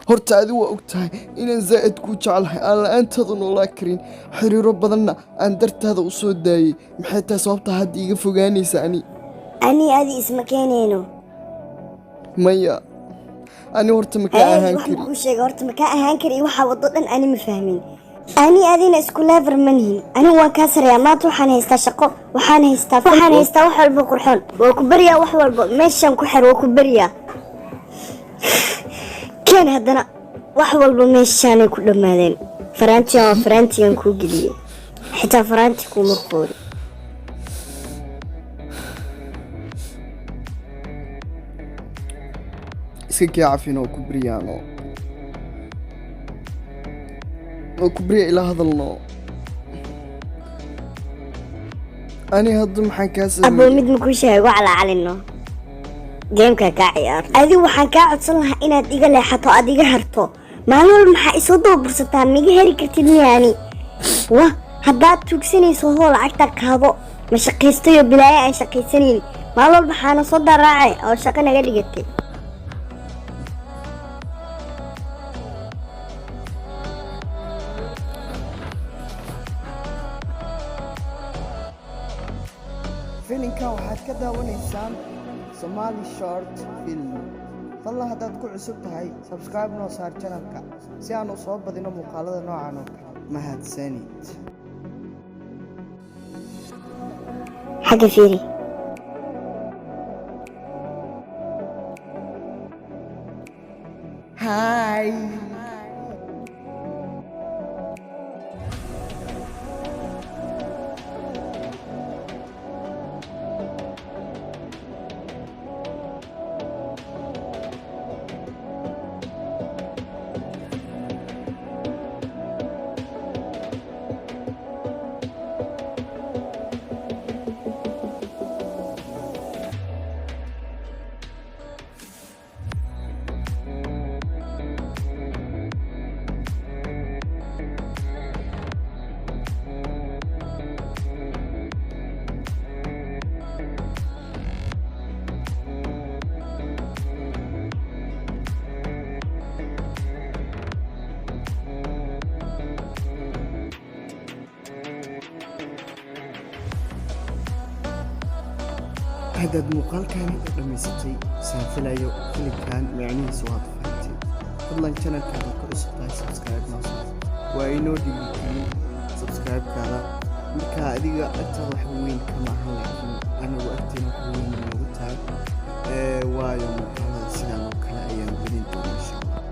horta adi waa og tahay inaan zaa'id kuu jeclahay aan la'aantaada noolaa karin xiriiro badanna aan dartaada u soo daayey maxay tahay sababta hadda iiga fogaanaysa ani adi isma keenayno maya ani horta makaa ahaan kari waxaan kuu sheegay horta makaa ahaan kari waxaa waddo dhan ani ma fahmin ani adina isku lever ma nihin anigu waan kaa sareeyaa maanta waxaan haystaa shaqo waxaan haystaa wax walba qurxoon waa ku baryaa wax walba meeshaan ku xir waa ku baryaa keen haddana wax walba meeshaanay ku dhammaadeen faraantigan kuu geliyey xitaa faraanti kuuma qoori iska kee cafino ku baryaano oo ku barya ila hadalno ani hadda maxaan kaa sameeyey aboo mid makuu sheego calacalino geemkaa kaa ciyaar adigu waxaan kaa codsan lahaa inaad iga leexato aad iga harto maalin walba maxaa isoo dababursataa miga heri kartid miyaani wah haddaad tuugsanayso hoo lacagta qaado ma shaqaystayo bilaayo aan shaqaysanayn maalin walba waxaana soo daraace oo shaqo naga dhigatay filinkan waxaad ka daawanaysaan Somali Short Film fadlan haddaad ku cusub tahay subscribe noo saar channelka si aan u soo badino muuqaalada noocan oo kale mahadsanid xagga fiiri hi هذا المقال كان دميستي سافلايو فيلمكان معنيhiisu waad fahamtay fadlan channelka ku cusub tahay subscribe noo saar waa inoo dhigay subscribe kaada marka adiga agta wax weyn kama ahan laakiin anigu agteen wax weyn ugu taag waayo muuqaalada sidaan oo kale ayaan gelin doonaa insha Allah.